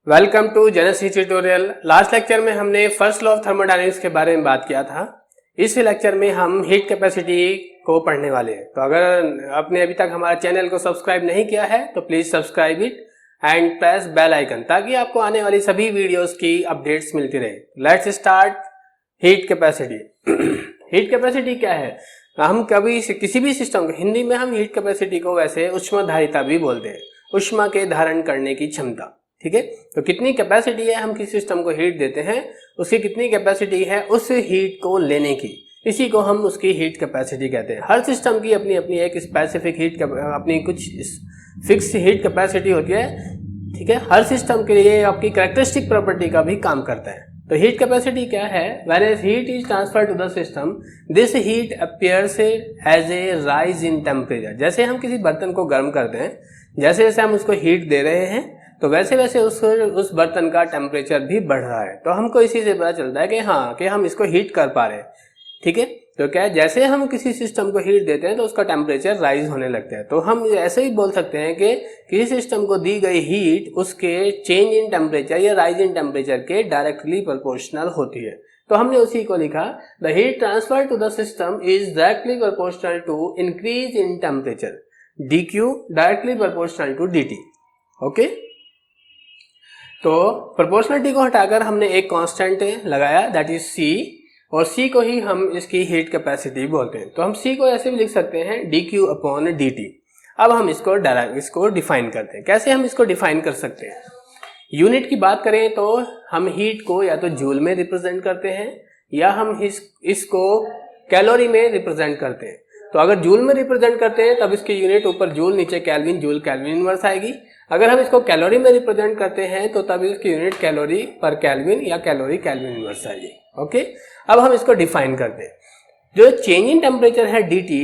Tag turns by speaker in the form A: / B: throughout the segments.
A: Welcome to Genesis tutorial. Last lecture में हमने first law of thermodynamics के बारे में बात किया था। इस लेक्चर में हम हीट कैपेसिटी को पढ़ने वाले हैं। तो अगर आपने अभी तक हमारे चैनल को सब्सक्राइब नहीं किया है तो please subscribe it and press bell icon ताकि आपको आने वाली सभी वीडियोस की अपडेट्स मिलती रहे। Let's start heat capacity. Heat capacity क्या है? हम कभी किसी भी सिस्टम को हिंदी में हम हीट कैपेसिटी को वैसे ऊष्माधारिता भी बोलते हैं, ऊष्मा के धारण करने की क्षमता। ठीक है, तो कितनी कैपेसिटी है हम किसी सिस्टम को हीट देते हैं, उसकी कितनी कैपेसिटी है उस हीट को लेने की, इसी को हम उसकी हीट कैपेसिटी कहते हैं। हर सिस्टम की अपनी अपनी एक स्पेसिफिक हीट, अपनी कुछ फिक्स हीट कैपेसिटी होती है। ठीक है, हर सिस्टम के लिए आपकी कैरेक्टरिस्टिक प्रॉपर्टी का भी काम करता है। तो हीट कैपेसिटी क्या है? When as heat is transferred to the system this heat appears as a rise in temperature. जैसे हम किसी बर्तन को गर्म करते हैं, जैसे जैसे हम उसको हीट दे रहे हैं तो वैसे वैसे उस बर्तन का टेम्परेचर भी बढ़ रहा है। तो हमको इसी से पता चलता है कि हाँ कि हम इसको हीट कर पा रहे हैं। ठीक है, तो क्या है, जैसे हम किसी सिस्टम को हीट देते हैं तो उसका टेम्परेचर राइज होने लगता है। तो हम ऐसे ही बोल सकते हैं कि किसी सिस्टम को दी गई हीट उसके चेंज इन टेम्परेचर या राइज इन टेम्परेचर के डायरेक्टली प्रोपोर्शनल होती है। तो हमने उसी को लिखा, the heat transfer to the system is directly proportional to increase in temperature dq directly proportional to dt। Okay, तो प्रोपोर्शनलिटी को हटाकर हमने एक कांस्टेंट लगाया दैट इज c, और c को ही हम इसकी हीट कैपेसिटी बोलते हैं। तो हम c को ऐसे भी लिख सकते हैं dq अपॉन dt। अब हम इसको डिफाइन करते हैं। कैसे हम इसको डिफाइन कर सकते हैं? यूनिट की बात करें तो हम हीट को या तो जूल में रिप्रेजेंट करते हैं या हम इसको कैलोरी में रिप्रेजेंट करते हैं। तो अगर जूल में रिप्रेजेंट करते हैं तब इसकी यूनिट ऊपर जूल नीचे कैल्विन, जूल कैल्विन इनवर्स आएगी। अगर हम इसको कैलोरी में रिप्रेजेंट करते हैं तो तब इसकी यूनिट कैलोरी पर कैल्विन या कैलोरी कैल्विन इनवर्स आएगी। ओके, अब हम इसको डिफाइन करते हैं। जो चेंज इन टेम्परेचर है dt,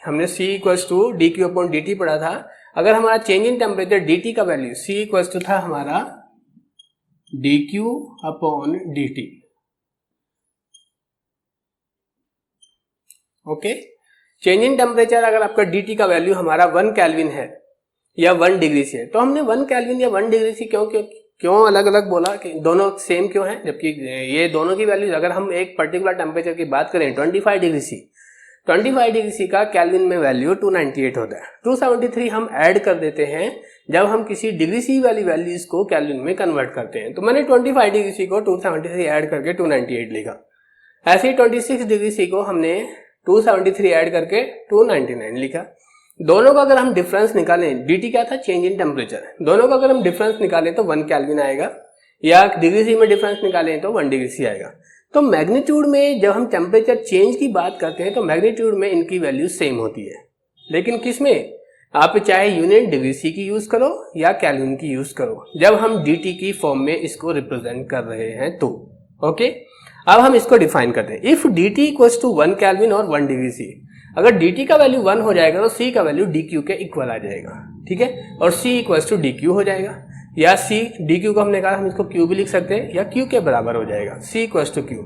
A: हमने c equals to dq upon dt पढ़ा था। अगर हमारा चेंज इन टेम्परेचर dt का वैल्यू c इक्वल्स टू था हमारा dq upon dt। Okay, change in temperature अगर आपका dt का वैल्यू हमारा 1 केल्विन है या 1 डिग्री से, तो हमने 1 केल्विन या 1 डिग्री से क्यों अलग अलग बोला कि दोनों सेम क्यों है, जबकि ये दोनों की वैल्यू अगर हम एक पर्टिकुलर टेम्परेचर की बात करें 25 डिग्री सी, 25 डिग्री सी का केल्विन में वैल्यू 298 होता है। 273 हम ऐड कर देते हैं जब हम किसी डिग्री सी वाली वैल्यूज को केल्विन में कन्वर्ट करते हैं। तो मैंने 25 डिग्री सी को 273 ऐड करके 298 लिखा। ऐसे ही 26 डिग्री सी को हमने 273 ऐड करके 299 लिखा। दोनों का अगर हम डिफरेंस निकालें, dt क्या था? Change in temperature. दोनों का अगर हम डिफरेंस निकालें तो 1 केल्विन आएगा, या डिग्री सी में डिफरेंस निकालें तो 1 डिग्री सी आएगा। तो मैग्नीट्यूड में जब हम टेम्परेचर चेंज की बात करते हैं तो मैग्नीट्यूड में इनकी वैल्यू सेम होती है, लेकिन किसमें? आप चाहे यूनिट डिग्री सी की यूज करो या केल्विन की यूज करो, जब हम dt की फॉर्म में इसको रिप्रेजेंट कर रहे हैं तो। ओके, अब हम इसको डिफाइन करते हैं। If dt equals to 1 kelvin और 1 डिग्री सी, अगर dt का वैल्यू 1 हो जाएगा तो c का वैल्यू dq के इक्वल आ जाएगा। ठीक है, और c इक्वल्स टू dq हो जाएगा, या c dq को हमने कहा हम इसको q भी लिख सकते हैं या q के बराबर हो जाएगा, c इक्वल्स टू q।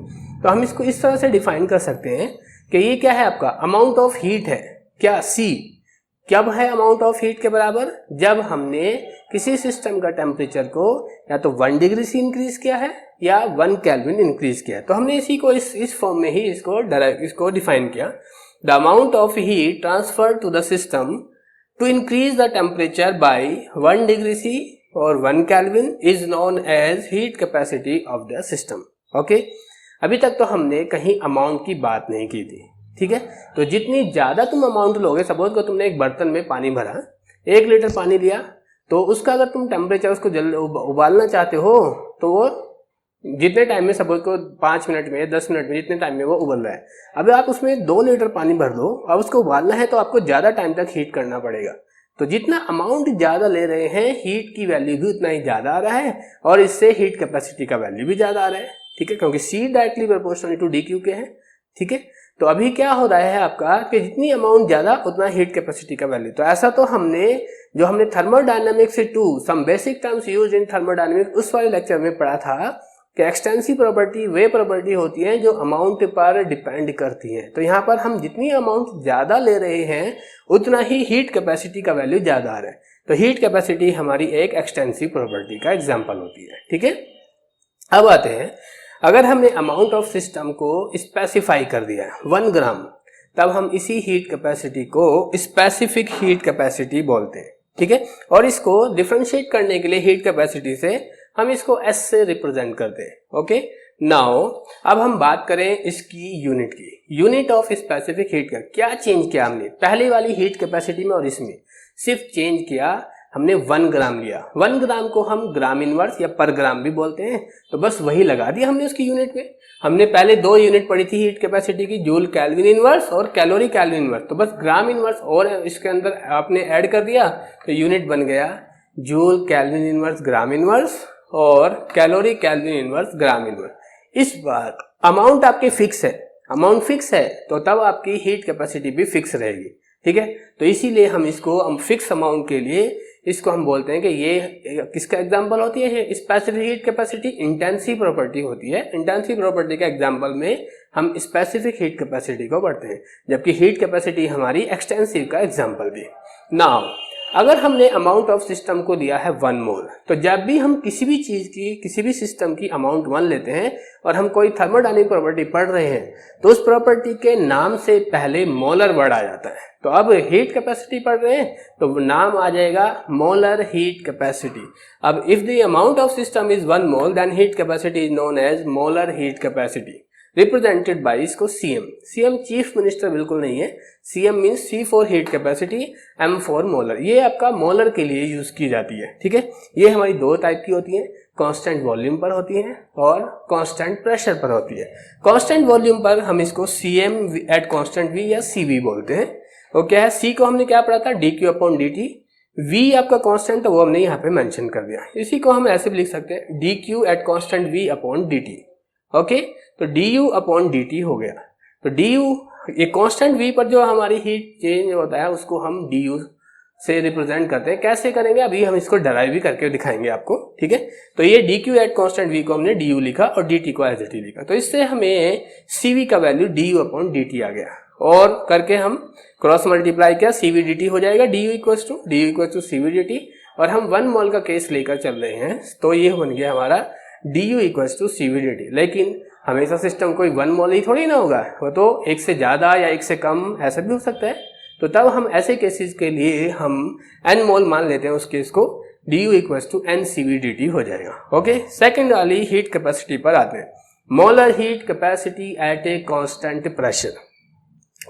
A: तो हम इसको इस तरह से डिफाइन कर सकते हैं कि ये क्या है, आपका अमाउंट ऑफ हीट है। क्या c कब है अमाउंट ऑफ हीट के बराबर? जब हमने किसी सिस्टम का टेम्परेचर को या तो 1 डिग्री से इंक्रीज किया है या 1 केल्विन इंक्रीज किया है। तो हमने इसी को इस फॉर्म में ही इसको डिफाइन किया। The amount of heat transfer to the system to increase the temperature by 1 degree C और 1 kelvin is known as heat capacity of the system. Okay, अभी तक तो हमने कहीं अमाउंट की बात नहीं की थी। ठीक है, तो जितनी ज्यादा तुम अमाउंट लोगे, सपोज को तुमने एक बर्तन में पानी भरा, 1 लीटर पानी लिया, तो उसका अगर तुम टेम्परेचर उसको उबालना चाहते हो तो वो जितने टाइम में, सपोज को 5 मिनट में 10 मिनट में, जितने टाइम में वो उबल रहा है, अभी आप उसमें 2 लीटर पानी भर दो और उसको उबालना है तो आपको ज्यादा टाइम तक हीट करना पड़ेगा। तो जितना अमाउंट ज्यादा ले रहे हैं हीट की वैल्यू भी उतना ही ज्यादा आ रहा है और इससे हीट कैपेसिटी का वैल्यू भी ज्यादा आ रहा है। ठीक है, क्योंकि c directly proportional to dq के है। ठीक है, तो अभी क्या हो रहा है आपका कि जितनी अमाउंट ज्यादा उतना हीट कैपेसिटी का वैल्यू। तो ऐसा तो हमने thermodynamics to some basic terms used in thermodynamics उस वाले लेक्चर में पढ़ा था कि एक्सटेंसिव प्रॉपर्टी वे प्रॉपर्टी होती हैं जो अमाउंट पर डिपेंड करती हैं। तो यहाँ पर हम जितनी अमाउंट ज़्यादा ले रहे हैं उतना ही हीट कैपेसिटी का वैल्यू ज़्यादा आ रहा है। तो हीट कैपेसिटी हमारी एक एक्सटेंसिव प्रॉपर्टी का एग्जाम्पल होती है। ठीक है, अब आते हैं, अगर हमने अमाउंट ऑफ सिस्टम को स्पेसिफाई कर दिया है 1 ग्राम, तब हम इसी हीट कैपेसिटी को स्पेसिफिक हीट कैपेसिटी बोलते हैं। ठीक है, और इसको डिफरेंशिएट करने के लिए हीट कैपेसिटी से हम इसको एस से रिप्रेजेंट करते हैं। ओके, नाउ अब हम बात करें इसकी यूनिट की। यूनिट ऑफ स्पेसिफिक हीट का क्या चेंज किया हमने पहले वाली हीट कैपेसिटी में और इसमें? सिर्फ चेंज किया, हमने 1 ग्राम लिया। 1 ग्राम को हम ग्राम इनवर्स या पर ग्राम भी बोलते हैं, तो बस वही लगा दिया हमने उसकी यूनिट में। हमने पहले 2 यूनिट पढ़ी थी हीट कैपेसिटी की, जूल केल्विन इनवर्स और कैलोरी केल्विन इनवर्स, तो बस ग्राम इनवर्स और इसके अंदर आपने ऐड कर दिया तो यूनिट बन गया जूल केल्विन इनवर्स ग्राम इनवर्स और कैलोरी केल्विन इनवर्स ग्राम इनवर्स। इस बार अमाउंट आपके फिक्स है, अमाउंट फिक्स है तो तब आपकी हीट कैपेसिटी भी फिक्स रहेगी। ठीक है, तो इसीलिए हम इसको फिक्स अमाउंट के लिए इसको हम बोलते हैं कि ये किसका एग्जांपल होती है? Specific heat capacity intensive property होती है। इंटेंसिव प्रॉपर्टी का एग्जांपल में हम स्पेसिफिक हीट कैपेसिटी को पढ़ते हैं, जबकि हीट कैपेसिटी हमारी एक्सटेंसिव का एग्जांपल भी। नाउ अगर हमने अमाउंट ऑफ सिस्टम को दिया है 1 मोल, तो जब भी हम किसी भी चीज की, किसी भी सिस्टम की अमाउंट 1 लेते हैं और हम कोई थर्मोडायनामिक प्रॉपर्टी पढ़ रहे हैं, तो उस प्रॉपर्टी के नाम से पहले मोलर वर्ड आ जाता है। तो अब हीट कैपेसिटी पढ़ रहे हैं तो नाम आ जाएगा मोलर हीट कैपेसिटी। अब if the amount of system is 1 mole, then heat capacity is known as molar heat capacity, represented by इसको सीएम। सीएम चीफ मिनिस्टर बिल्कुल नहीं है, CM means C for heat capacity, M for molar. ये आपका molar के लिए use की जाती है। ठीक है, ये हमारी 2 टाइप की होती है, कांस्टेंट वॉल्यूम पर होती है और कांस्टेंट प्रेशर पर होती है। कांस्टेंट वॉल्यूम पर हम इसको सीएम एट कांस्टेंट वी या सीवी बोलते हैं। वो क्या है? सी को हमने क्या पढ़ा था? D Q upon D T. V आपका कांस्टेंट है, वो हमने यहाँ पे मेंशन कर दिया। इसी को हम ऐसे भी लिख सकते हैं, D Q at constant V upon D T. Okay, तो d U upon D T हो गया। तो डी यू, ये कांस्टेंट वी पर जो हमारी हीट चेंज होता है उसको हम डी यू से रिप्रेजेंट करते हैं। कैसे करेंगे अभी हम इसको डराइव भी करके दिखाएंगे आपको। ठीक है, तो ये d Q at constant V को हमने डी यू लिखा और डी टी को एज टी लिखा। तो इससे हमें सी वी का value d U upon D T आ गया, और करके हम क्रॉस मल्टीप्लाई किया, सी वी डी टी हो जाएगा, D U equal to C V D T. और हम 1 मोल का केस लेकर चल रहे हैं, तो ये बन गया हमारा D U equal to C V D T. लेकिन हमेशा सिस्टम कोई 1 मोल ही थोड़ी ना होगा, वो तो 1 से ज़्यादा या 1 से कम ऐसा भी हो सकता है। तो तब हम ऐसे केसेस के लिए हम n मोल मान लेते हैं, उस केस को D U equal to N C V D T हो जाएगा। ओके, सेकेंड वाली हीट कैपेसिटी पर आते हैं, molar heat capacity at a constant pressure.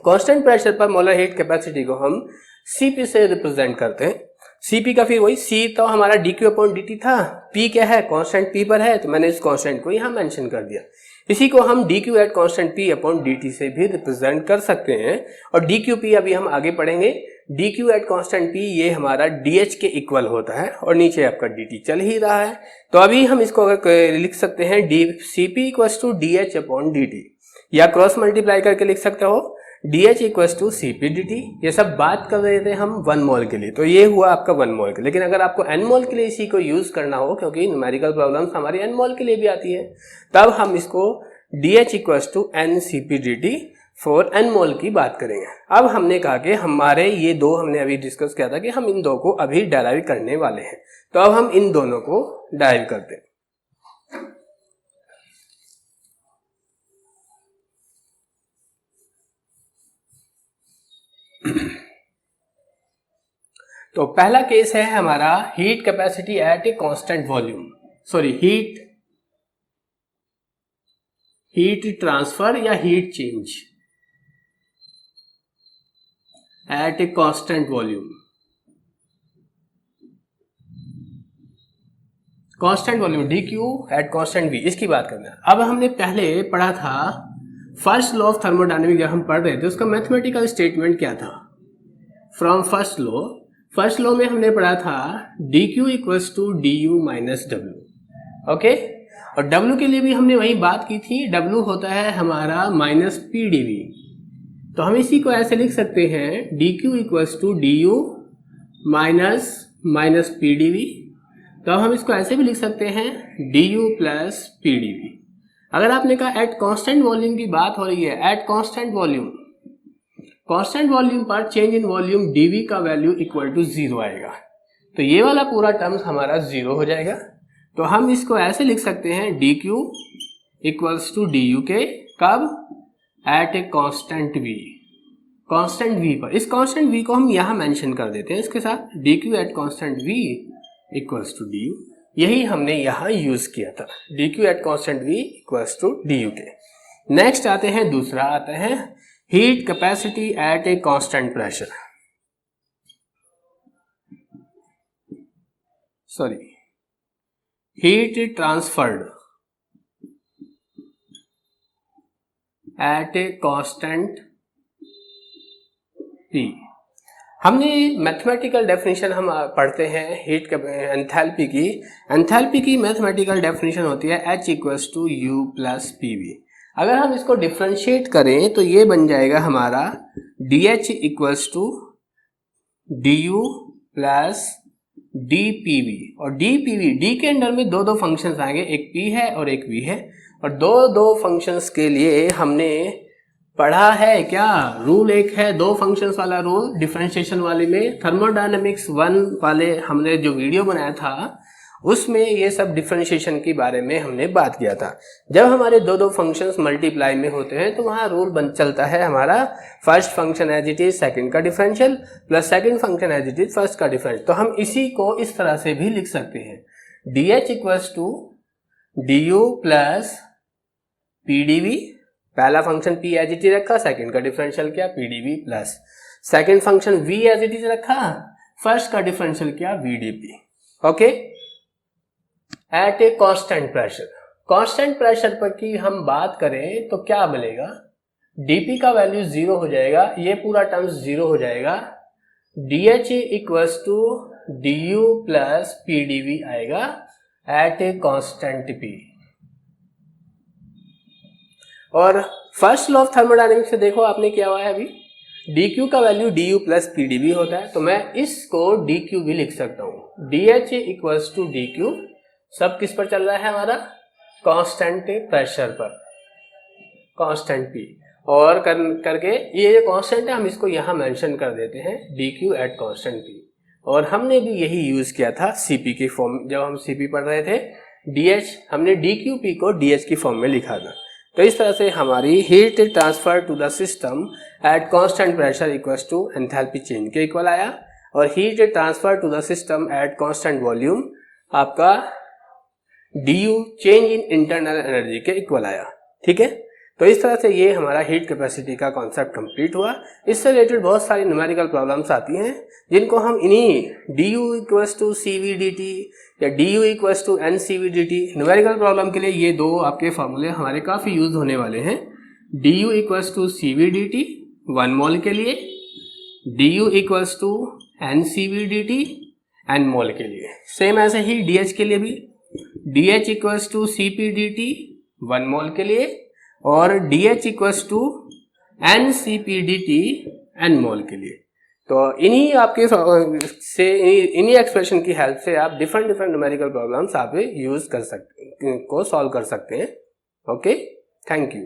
A: Constant pressure पर मोलर हीट कैपेसिटी को हम Cp से रिप्रेजेंट करते हैं। Cp का फिर वही C तो हमारा dq अपॉन dt था, P क्या है? कांस्टेंट P पर है, तो मैंने इस कांस्टेंट को यहाँ मेंशन कर दिया। इसी को हम dq at constant P upon dt से भी रिप्रेजेंट कर सकते हैं, और dqp अभी हम आगे पढ़ेंगे। dq एट कांस्टेंट P ये हमारा dh के इक्वल होता है, और नीचे आपका dt चल ही रहा है। तो अभी हम इसको अगर लिख सकते हैं Cp equal to dh upon dt, या क्रॉस मल्टीप्लाई करके लिख सकते हो dh equal to Cp dt। ये सब बात कर रहे थे हम 1 मोल के लिए, तो ये हुआ आपका 1 मोल के। लेकिन अगर आपको n मोल के लिए इसी को यूज करना हो, क्योंकि न्यूमेरिकल प्रॉब्लम्स हमारी n मोल के लिए भी आती है, तब हम इसको dh equal to n Cp dt for n mole की बात करेंगे। अब हमने कहा कि हमारे ये 2 हमने अभी डिस्कस किया था कि हम इन 2 को अभी डेराइव करने वाले हैं, तो अब हम इन दोनों को डेराइव करते हैं। तो पहला केस है हमारा heat capacity at a constant volume, sorry heat transfer या heat change at a constant volume. Constant volume d Q at constant V, इसकी बात करना है। अब हमने पहले पढ़ा था फर्स्ट लॉ ऑफ थर्मोडायनेमिक्स, जब हम पढ़ रहे थे उसका मैथमेटिकल स्टेटमेंट क्या था फ्रॉम फर्स्ट लॉ में हमने पढ़ा था D Q equals to D U minus W. ओके, और डब्ल्यू के लिए भी हमने वही बात की थी, डब्ल्यू होता है हमारा माइनस पी डी वी। तो हम इसी को ऐसे लिख सकते हैं D Q equals to D U minus P D V. तो हम इसको ऐसे भी लिख सकते हैं du प्लस pdv। अगर आपने कहा एट कांस्टेंट वॉल्यूम की बात हो रही है, एट कांस्टेंट वॉल्यूम पर चेंज इन वॉल्यूम dv का वैल्यू इक्वल टू 0 आएगा, तो ये वाला पूरा टर्म्स हमारा 0 हो जाएगा। तो हम इसको ऐसे लिख सकते हैं dq इक्वल्स टू du के, कब, at a constant v, constant v पर। इस कांस्टेंट v को हम यहाँ मेंशन कर देते हैं इसके साथ, dq at constant v equals to du, यही हमने यहाँ यूज किया था, dq at constant v equals to du के। नेक्स्ट आते हैं, दूसरा आता है heat capacity at a constant pressure, heat transferred at a constant P। हमने मैथमेटिकल डेफिनेशन हम पढ़ते हैं हीट एंथैल्पी की मैथमेटिकल डेफिनेशन होती है H equals to U plus PV। अगर हम इसको डिफ्रेंशिएट करें तो ये बन जाएगा हमारा DH equals to DU plus DPV, और D के अंडर में दो फंक्शंस आएंगे, एक P है और एक V है, और दो फंक्शंस के लिए हमने पढ़ा है क्या, रूल एक है, दो फंक्शंस वाला रूल डिफरेंशिएशन वाले में। थर्मोडायनेमिक्स 1 वाले हमने जो वीडियो बनाया था उसमें ये सब डिफरेंशिएशन के बारे में हमने बात किया था। जब हमारे दो फंक्शंस मल्टीप्लाई में होते हैं तो वहाँ रूल चलता है हमारा, first function as it is second का differential plus second function as it is first का डिफरेंशियल। तो हम इसी को इस तरह से भी लिख सकते हैं, DH equals to DU plus PDV, पहला function P as it is रखा, सेकंड का डिफरेंशियल क्या PDV plus second function V as it is रखा, फर्स्ट का डिफरेंशियल क्या VDP। Okay, at a constant pressure पर की हम बात करें तो क्या मिलेगा, dP का वैल्यू 0 हो जाएगा, ये पूरा टर्म्स 0 हो जाएगा, DH equals to DU plus PDV आएगा एट ए कांस्टेंट P। और फर्स्ट लॉ ऑफ थर्मोडायनेमिक्स से देखो आपने क्या हुआ है, अभी dq का वैल्यू du प्लस pdv होता है, तो मैं इसको dq भी लिख सकता हूँ, dh इक्वल्स टू dq, सब किस पर चल रहा है हमारा, कांस्टेंट प्रेशर पर, कांस्टेंट P, और करके ये जो कांस्टेंट है हम इसको यहाँ मेंशन कर देते हैं dq एट कांस्टेंट P। और हमने भी यही यूज किया था Cp की फॉर्म, जब हम Cp पढ़ रहे थे, dh हमने dqp को dh की फॉर्म में लिखा था। तो इस तरह से हमारी heat transfer to the system at constant pressure equals to enthalpy change के इक्वल आया, और heat transfer to the system at constant volume आपका du change in internal energy के इक्वल आया। ठीक है, तो इस तरह से ये हमारा हीट कैपेसिटी का कॉन्सेप्ट कंप्लीट हुआ। इससे रिलेटेड बहुत सारी न्यूमेरिकल प्रॉब्लम्स आती हैं जिनको हम इन्हीं du equals to cv dt या du equals to ncv dt, numerical problem के लिए ये दो आपके फॉर्मूले हमारे काफ़ी यूज होने वाले हैं। du equals to cv dt 1 mole के लिए, du equals to ncv dt n mole के लिए, सेम ऐसे ही dh के लिए भी dh equals to cp dt 1 mole के लिए, और dH equals to ncp dt n mole के लिए। तो इन्हीं आपके से इन्हीं एक्सप्रेशन की हेल्प से आप डिफरेंट न्यूमेरिकल प्रॉब्लम्स आप यूज कर सकते को सॉल्व कर सकते हैं। Okay, thank you.